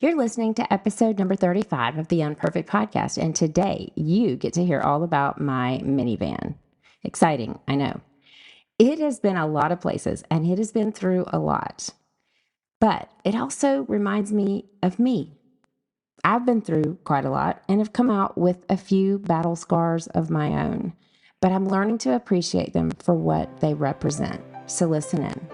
You're listening to episode number 35 of the Unperfect Podcast, and today you get to hear all about my minivan. Exciting, I know. It has been a lot of places, and it has been through a lot, but it also reminds me of me. I've been through quite a lot and have come out with a few battle scars of my own, but I'm learning to appreciate them for what they represent. So listen in.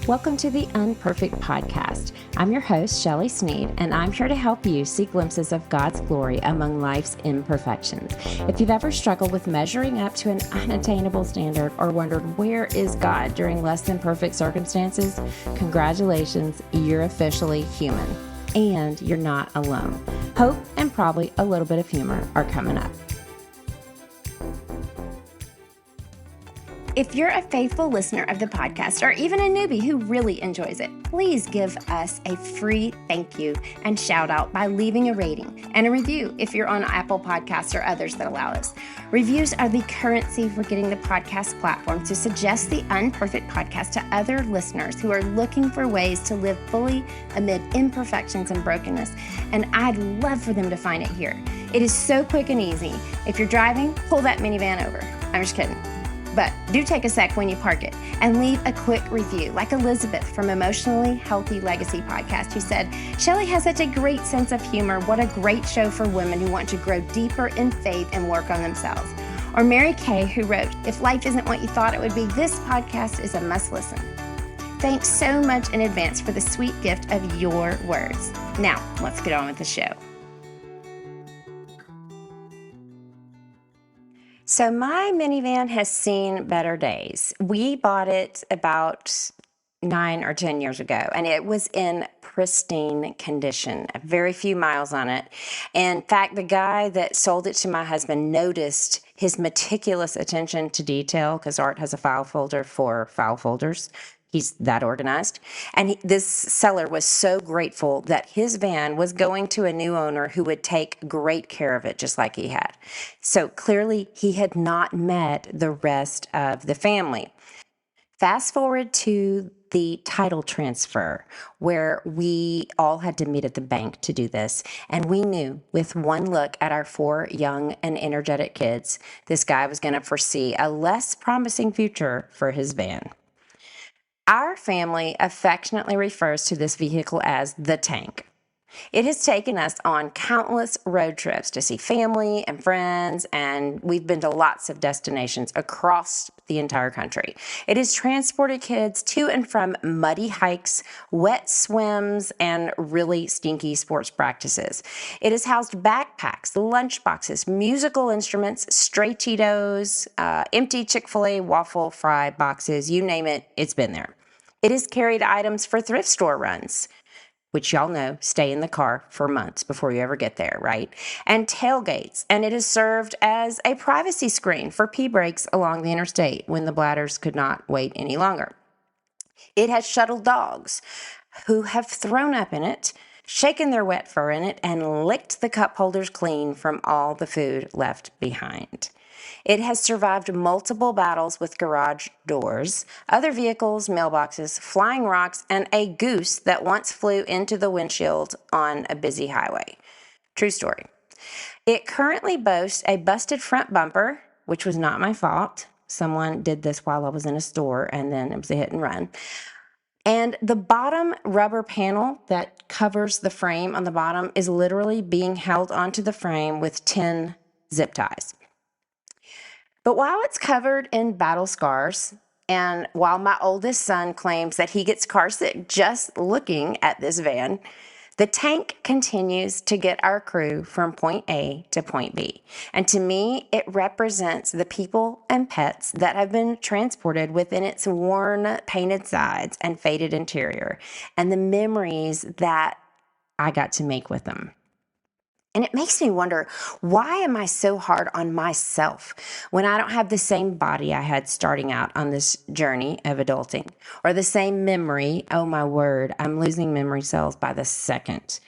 Welcome to the Unperfect Podcast. I'm your host, Shelley Sneed, and I'm here to help you see glimpses of God's glory among life's imperfections. If you've ever struggled with measuring up to an unattainable standard or wondered where is God during less than perfect circumstances, congratulations, you're officially human. And you're not alone. Hope and probably a little bit of humor are coming up. If you're a faithful listener of the podcast or even a newbie who really enjoys it, please give us a free thank you and shout out by leaving a rating and a review if you're on Apple Podcasts or others that allow us. Reviews are the currency for getting the podcast platform to suggest the Unperfect Podcast to other listeners who are looking for ways to live fully amid imperfections and brokenness, and I'd love for them to find it here. It is so quick and easy. If you're driving, pull that minivan over. I'm just kidding. But do take a sec when you park it and leave a quick review, like Elizabeth from Emotionally Healthy Legacy Podcast, who said, Shelley has such a great sense of humor. What a great show for women who want to grow deeper in faith and work on themselves. Or Mary Kay, who wrote, if life isn't what you thought it would be, this podcast is a must listen. Thanks so much in advance for the sweet gift of your words. Now, let's get on with the show. So my minivan has seen better days. We bought it about 9 or 10 years ago, and it was in pristine condition, very few miles on it. In fact, the guy that sold it to my husband noticed his meticulous attention to detail, because Art has a file folder for file folders. He's that organized. And this seller was so grateful that his van was going to a new owner who would take great care of it, just like he had. So clearly, he had not met the rest of the family. Fast forward to the title transfer, where we all had to meet at the bank to do this. And we knew with one look at our 4 young and energetic kids, this guy was going to foresee a less promising future for his van. Our family affectionately refers to this vehicle as the tank. It has taken us on countless road trips to see family and friends, and we've been to lots of destinations across the entire country. It has transported kids to and from muddy hikes, wet swims, and really stinky sports practices. It has housed backpacks, lunchboxes, musical instruments, stray Cheetos, empty Chick-fil-A waffle fry boxes, you name it, it's been there. It has carried items for thrift store runs, which y'all know stay in the car for months before you ever get there, right? And tailgates. And it has served as a privacy screen for pee breaks along the interstate when the bladders could not wait any longer. It has shuttled dogs who have thrown up in it, shaken their wet fur in it, and licked the cup holders clean from all the food left behind. It has survived multiple battles with garage doors, other vehicles, mailboxes, flying rocks, and a goose that once flew into the windshield on a busy highway. True story. It currently boasts a busted front bumper, which was not my fault. Someone did this while I was in a store, and then it was a hit and run. And the bottom rubber panel that covers the frame on the bottom is literally being held onto the frame with 10 zip ties. But while it's covered in battle scars, and while my oldest son claims that he gets car sick just looking at this van, the tank continues to get our crew from point A to point B. And to me, it represents the people and pets that have been transported within its worn, painted sides and faded interior, and the memories that I got to make with them. And it makes me wonder, why am I so hard on myself when I don't have the same body I had starting out on this journey of adulting, or the same memory, oh my word, I'm losing memory cells by the second,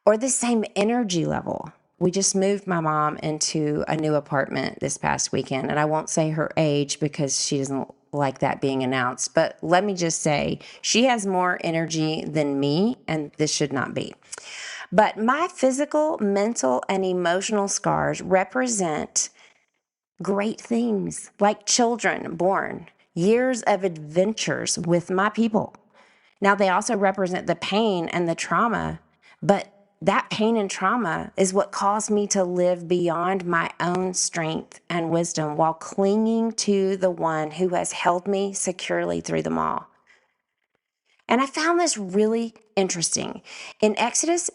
or the same energy level We just moved my mom into a new apartment this past weekend, and I won't say her age because she doesn't like that being announced. But let me just say, she has more energy than me, and this should not be. But my physical, mental, and emotional scars represent great things like children born, years of adventures with my people. Now, they also represent the pain and the trauma, but that pain and trauma is what caused me to live beyond my own strength and wisdom while clinging to the one who has held me securely through them all. And I found this really interesting. In Exodus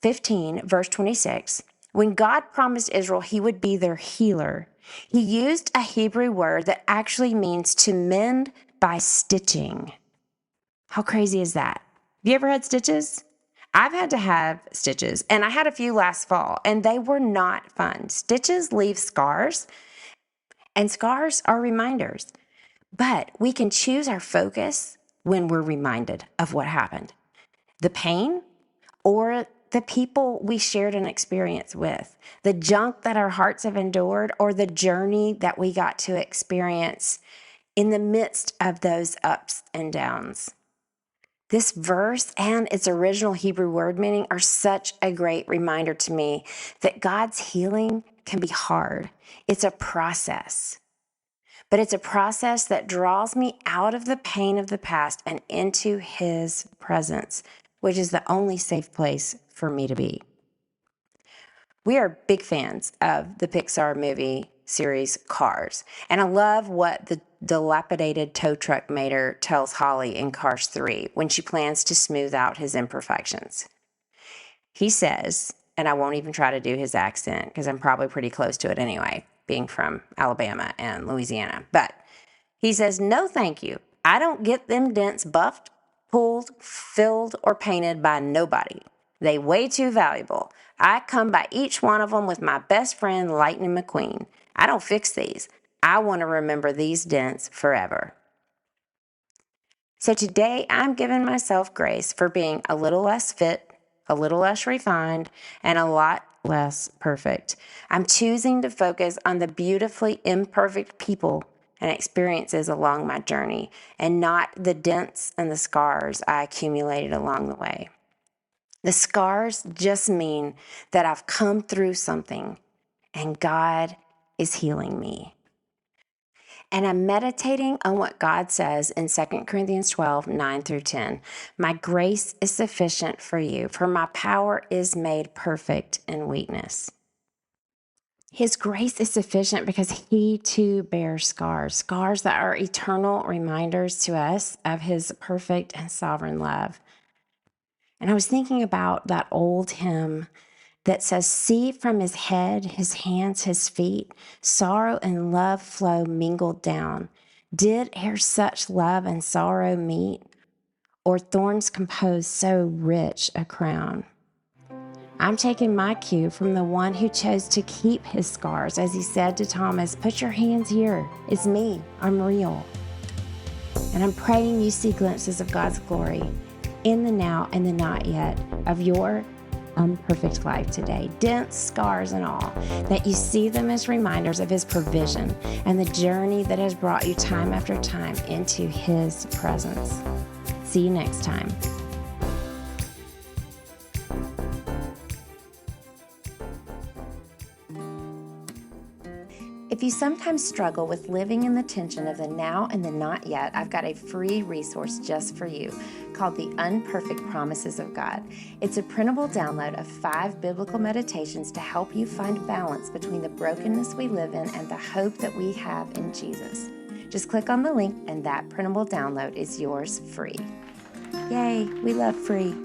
15, verse 26, when God promised Israel he would be their healer, he used a Hebrew word that actually means to mend by stitching. How crazy is that? Have you ever had stitches? I've had to have stitches, and I had a few last fall, and they were not fun. Stitches leave scars, and scars are reminders. But we can choose our focus when we're reminded of what happened. The pain or the people we shared an experience with, the junk that our hearts have endured, or the journey that we got to experience in the midst of those ups and downs. This verse and its original Hebrew word meaning are such a great reminder to me that God's healing can be hard. It's a process, but it's a process that draws me out of the pain of the past and into his presence, which is the only safe place for me to be. We are big fans of the Pixar movie series Cars, and I love what the dilapidated tow truck mater tells Holly in Cars 3 when she plans to smooth out his imperfections. He says, and I won't even try to do his accent because I'm probably pretty close to it anyway, being from Alabama and Louisiana, but he says, "No, thank you. I don't get them dents buffed, pulled, filled, or painted by nobody. They way too valuable. I come by each one of them with my best friend, Lightning McQueen. I don't fix these. I want to remember these dents forever." So today, I'm giving myself grace for being a little less fit, a little less refined, and a lot less perfect. I'm choosing to focus on the beautifully imperfect people and experiences along my journey, and not the dents and the scars I accumulated along the way. The scars just mean that I've come through something and God is healing me. And I'm meditating on what God says in 2 Corinthians 12, 9 through 10. My grace is sufficient for you, for my power is made perfect in weakness. His grace is sufficient because he too bears scars, scars that are eternal reminders to us of his perfect and sovereign love. And I was thinking about that old hymn that says, "See from his head, his hands, his feet, sorrow and love flow mingled down. Did e'er such love and sorrow meet, or thorns compose so rich a crown?" I'm taking my cue from the one who chose to keep his scars, as he said to Thomas, "Put your hands here. It's me. I'm real." And I'm praying you see glimpses of God's glory in the now and the not yet of your imperfect life today, dents, scars, and all, that you see them as reminders of his provision and the journey that has brought you time after time into his presence. See you next time. If you sometimes struggle with living in the tension of the now and the not yet, I've got a free resource just for you called The Unperfect Promises of God. It's a printable download of 5 biblical meditations to help you find balance between the brokenness we live in and the hope that we have in Jesus. Just click on the link and that printable download is yours free. Yay, we love free.